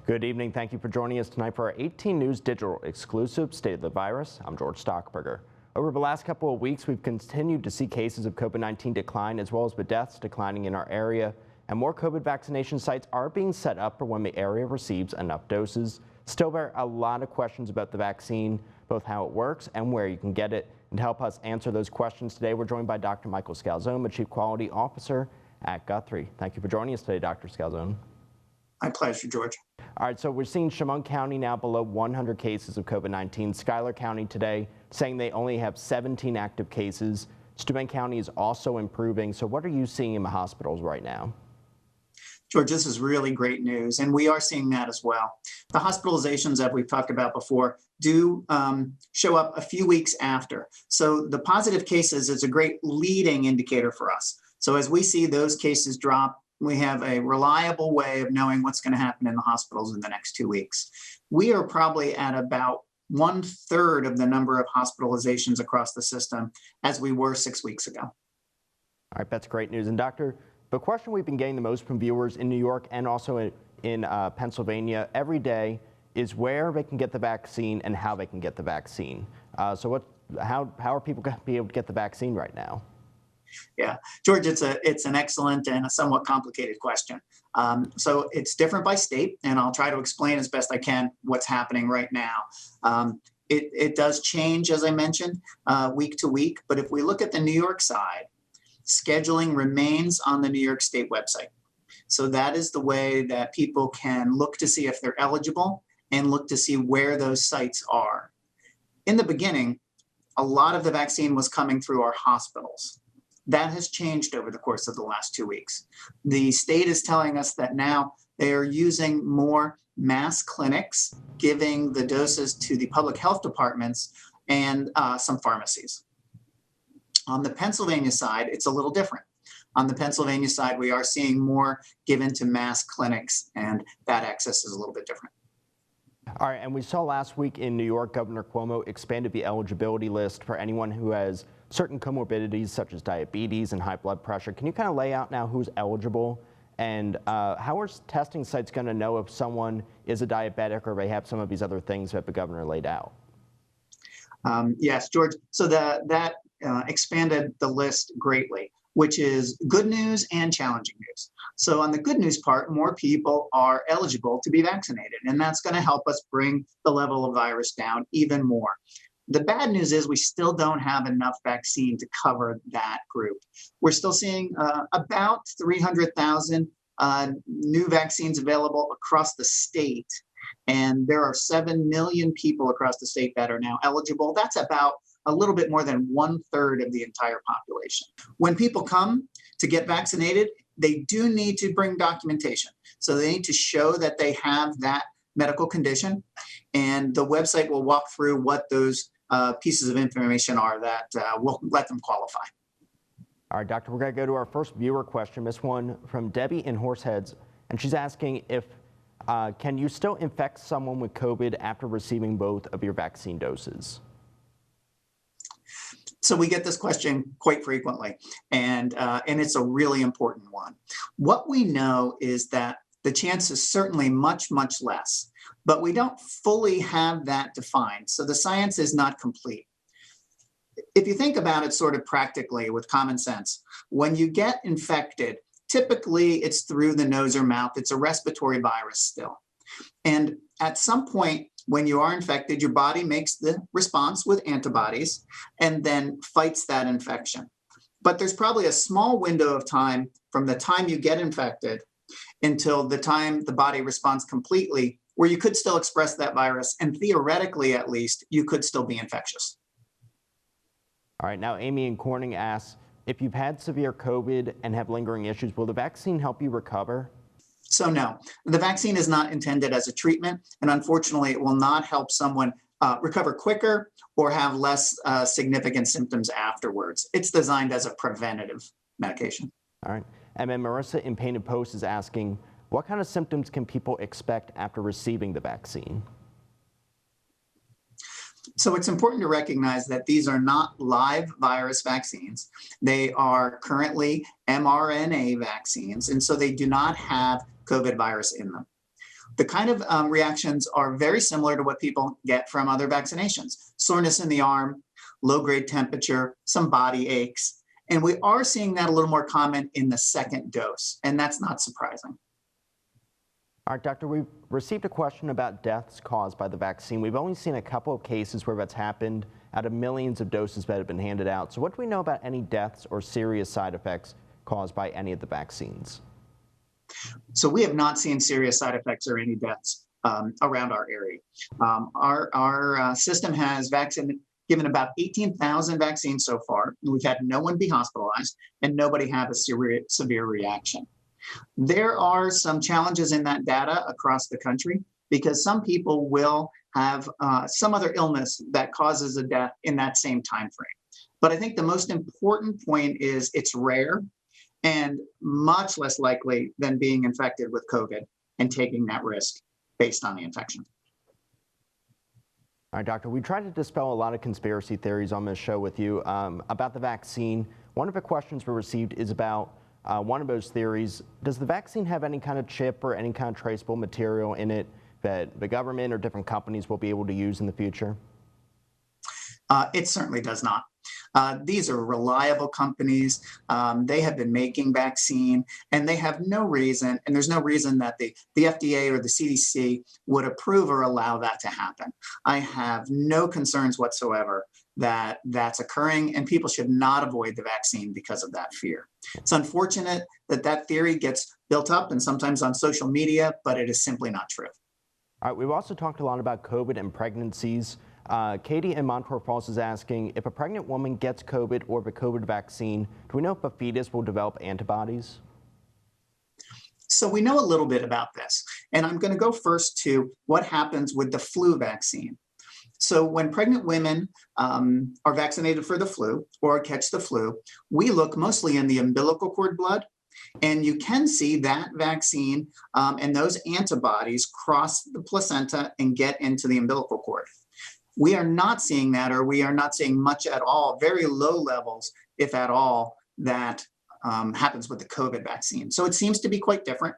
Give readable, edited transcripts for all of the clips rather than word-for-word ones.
Good evening. Thank you for joining us tonight for our 18 News Digital exclusive State of the Virus. I'm George Stockberger. Over the last couple of weeks, we've continued to see cases of COVID-19 decline, as well as the deaths declining in our area. And more COVID vaccination sites are being set up for when the area receives enough doses. Still, there are a lot of questions about the vaccine, both how it works and where you can get it. And to help us answer those questions today, we're joined by Dr. Michael Scalzone, Chief Quality Officer at Guthrie. Thank you for joining us today, Dr. Scalzone. My pleasure, George. All right, so we're seeing Chemung County now below 100 cases of COVID-19. Schuyler County today saying they only have 17 active cases. Steuben County is also improving. So what are you seeing in the hospitals right now? George, this is really great news, and we are seeing that as well. The hospitalizations that we've talked about before do show up a few weeks after. So the positive cases is a great leading indicator for us. So as we see those cases drop, we have a reliable way of knowing what's going to happen in the hospitals in the next 2 weeks. We are probably at about 1/3 of the number of hospitalizations across the system as we were 6 weeks ago. All right, that's great news. And Doctor, the question we've been getting the most from viewers in New York and also in Pennsylvania every day is where they can get the vaccine and how they can get the vaccine. So how are people going to be able to get the vaccine right now? Yeah, George, it's an excellent and a somewhat complicated question. So it's different by state, and I'll try to explain as best I can what's happening right now. It does change, as I mentioned, week to week. But if we look at the New York side, scheduling remains on the New York State website. So that is the way that people can look to see if they're eligible and look to see where those sites are. In the beginning, a lot of the vaccine was coming through our hospitals. That has changed over the course of the last 2 weeks. The state is telling us that now they are using more mass clinics, giving the doses to the public health departments and some pharmacies. On the Pennsylvania side, it's a little different. On the Pennsylvania side, we are seeing more given to mass clinics, and that access is a little bit different. All right, and we saw last week in New York, Governor Cuomo expanded the eligibility list for anyone who has certain comorbidities such as diabetes and high blood pressure. Can you kind of lay out now who's eligible, and how are testing sites going to know if someone is a diabetic or they have some of these other things that the governor laid out? Yes, George. So that expanded the list greatly, which is good news and challenging news. So on the good news part, more people are eligible to be vaccinated, and that's going to help us bring the level of virus down even more. The bad news is we still don't have enough vaccine to cover that group. We're still seeing about 300,000 new vaccines available across the state, and there are 7 million people across the state that are now eligible. That's about a little bit more than 1/3 of the entire population. When people come to get vaccinated, they do need to bring documentation. So they need to show that they have that medical condition, and the website will walk through what those pieces of information are that will let them qualify. All right, Doctor, we're going to go to our first viewer question. This one from Debbie in Horseheads, and she's asking if can you still infect someone with COVID after receiving both of your vaccine doses? So we get this question quite frequently, and it's a really important one. What we know is that the chance is certainly much, much less, but we don't fully have that defined. So the science is not complete. If you think about it sort of practically with common sense, when you get infected, typically it's through the nose or mouth. It's a respiratory virus still. And at some point, when you are infected, your body makes the response with antibodies and then fights that infection. But there's probably a small window of time from the time you get infected until the time the body responds completely, where you could still express that virus, and theoretically, at least, you could still be infectious. All right, now Amy in Corning asks, if you've had severe COVID and have lingering issues, will the vaccine help you recover? So no, the vaccine is not intended as a treatment, and unfortunately, it will not help someone recover quicker or have less significant symptoms afterwards. It's designed as a preventative medication. All right. And then Marissa in Painted Post is asking, what kind of symptoms can people expect after receiving the vaccine? So it's important to recognize that these are not live virus vaccines. They are currently mRNA vaccines, and so they do not have COVID virus in them. The kind of reactions are very similar to what people get from other vaccinations: soreness in the arm, low-grade temperature, some body aches. And we are seeing that a little more common in the second dose, and that's not surprising. All right, Doctor, we've received a question about deaths caused by the vaccine. We've only seen a couple of cases where that's happened out of millions of doses that have been handed out. So what do we know about any deaths or serious side effects caused by any of the vaccines? So we have not seen serious side effects or any deaths around our area. Our system has given about 18,000 vaccines so far. We've had no one be hospitalized and nobody have a severe reaction. There are some challenges in that data across the country because some people will have some other illness that causes a death in that same time frame. But I think the most important point is it's rare and much less likely than being infected with COVID and taking that risk based on the infection. All right, Doctor, we tried to dispel a lot of conspiracy theories on this show with you about the vaccine. One of the questions we received is about one of those theories. Does the vaccine have any kind of chip or any kind of traceable material in it that the government or different companies will be able to use in the future? It certainly does not. These are reliable companies. They have been making vaccine, and they have no reason, and there's no reason that the FDA or the CDC would approve or allow that to happen. I have no concerns whatsoever that that's occurring, and people should not avoid the vaccine because of that fear. It's unfortunate that that theory gets built up and sometimes on social media, but it is simply not true. All right, we've also talked a lot about COVID and pregnancies. Katie in Montour Falls is asking, if a pregnant woman gets COVID or the COVID vaccine, do we know if a fetus will develop antibodies? So we know a little bit about this, and I'm going to go first to what happens with the flu vaccine. So when pregnant women are vaccinated for the flu or catch the flu, we look mostly in the umbilical cord blood, and you can see that vaccine and those antibodies cross the placenta and get into the umbilical cord. We are not seeing that, or we are not seeing much at all, very low levels, if at all, that happens with the COVID vaccine. So it seems to be quite different.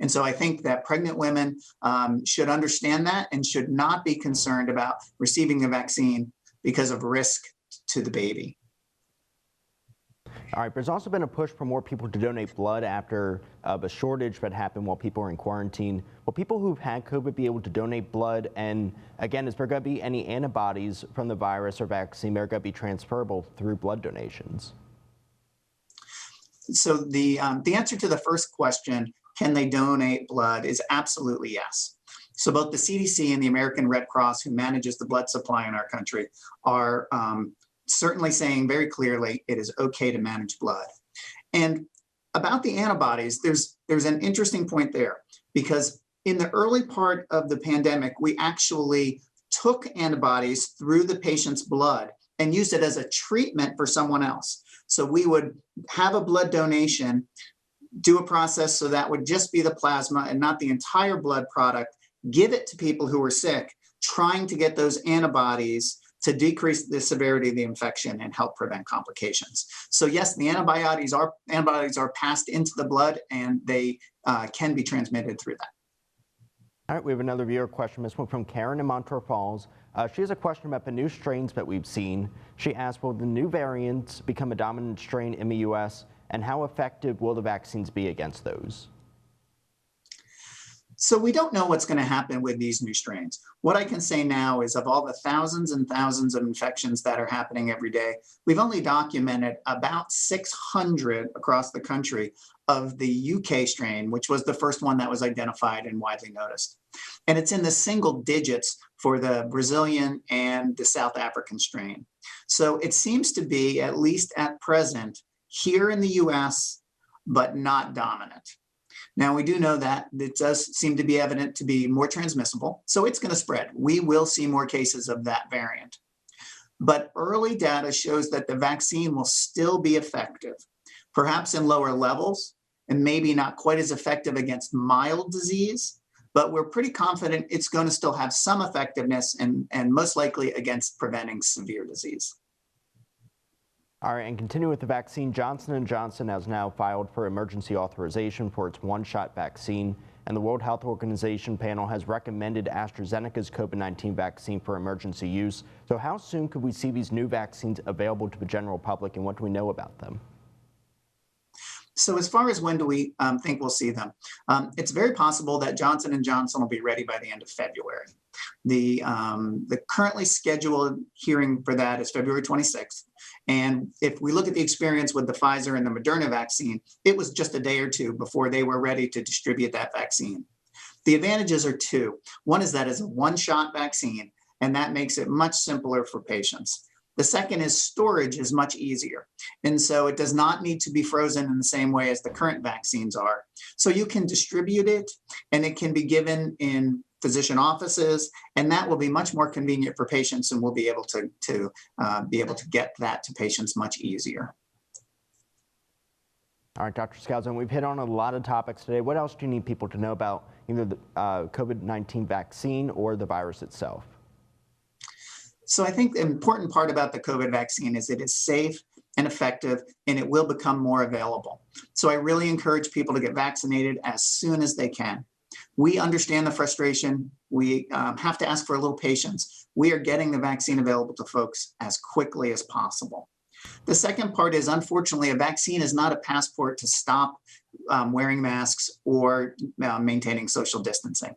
And so I think that pregnant women should understand that and should not be concerned about receiving the vaccine because of risk to the baby. All right, there's also been a push for more people to donate blood after the shortage that happened while people were in quarantine. Will people who've had COVID be able to donate blood? And again, is there going to be any antibodies from the virus or vaccine that are going to be transferable through blood donations? So the answer to the first question, can they donate blood, is absolutely yes. So both the CDC and the American Red Cross, who manages the blood supply in our country, are certainly saying very clearly it is okay to manage blood. And about the antibodies, there's an interesting point there, because in the early part of the pandemic, we actually took antibodies through the patient's blood and used it as a treatment for someone else. So we would have a blood donation, do a process so that would just be the plasma and not the entire blood product, give it to people who were sick, trying to get those antibodies to decrease the severity of the infection and help prevent complications. So yes, the antibodies are passed into the blood, and they can be transmitted through that. All right, we have another viewer question. This one from Karen in Montour Falls. She has a question about the new strains that we've seen. She asked, will the new variants become a dominant strain in the U.S., and how effective will the vaccines be against those? So we don't know what's going to happen with these new strains. What I can say now is, of all the thousands and thousands of infections that are happening every day, we've only documented about 600 across the country of the UK strain, which was the first one that was identified and widely noticed. And it's in the single digits for the Brazilian and the South African strain. So it seems to be, at least at present, here in the US, but not dominant. Now, we do know that it does seem to be evident to be more transmissible, so it's going to spread. We will see more cases of that variant. But early data shows that the vaccine will still be effective, perhaps in lower levels, and maybe not quite as effective against mild disease, but we're pretty confident it's going to still have some effectiveness and most likely against preventing severe disease. All right, and continue with the vaccine. Johnson & Johnson has now filed for emergency authorization for its one-shot vaccine. and the World Health Organization panel has recommended AstraZeneca's COVID-19 vaccine for emergency use. So how soon could we see these new vaccines available to the general public, and what do we know about them? So as far as when do we think we'll see them, it's very possible that Johnson & Johnson will be ready by the end of February. The currently scheduled hearing for that is February 26th. And if we look at the experience with the Pfizer and the Moderna vaccine, it was just a day or two before they were ready to distribute that vaccine. The advantages are two. One is that it's a one-shot vaccine, and that makes it much simpler for patients. The second is storage is much easier. And so it does not need to be frozen in the same way as the current vaccines are. So you can distribute it, and it can be given in physician offices, and that will be much more convenient for patients, and we'll be able to get that to patients much easier. All right, Dr. Skousen, we've hit on a lot of topics today. What else do you need people to know about either the COVID-19 vaccine or the virus itself? So I think the important part about the COVID vaccine is it is safe and effective, and it will become more available. So I really encourage people to get vaccinated as soon as they can. We understand the frustration. We have to ask for a little patience. We are getting the vaccine available to folks as quickly as possible. The second part is, unfortunately, a vaccine is not a passport to stop wearing masks or maintaining social distancing.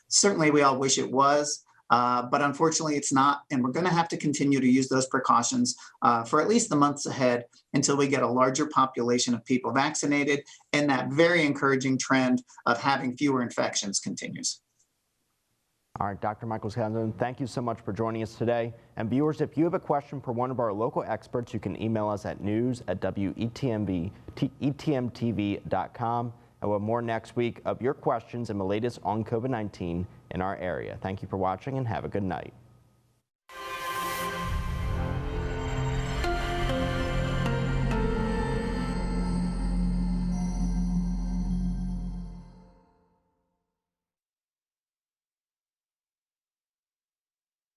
Certainly, we all wish it was. But unfortunately, it's not, and we're going to have to continue to use those precautions for at least the months ahead until we get a larger population of people vaccinated and that very encouraging trend of having fewer infections continues. All right, Dr. Michael Skousen, thank you so much for joining us today. And viewers, if you have a question for one of our local experts, you can email us at news@WETMTV.com. And we'll have more next week of your questions and the latest on COVID-19 in our area. Thank you for watching, and have a good night.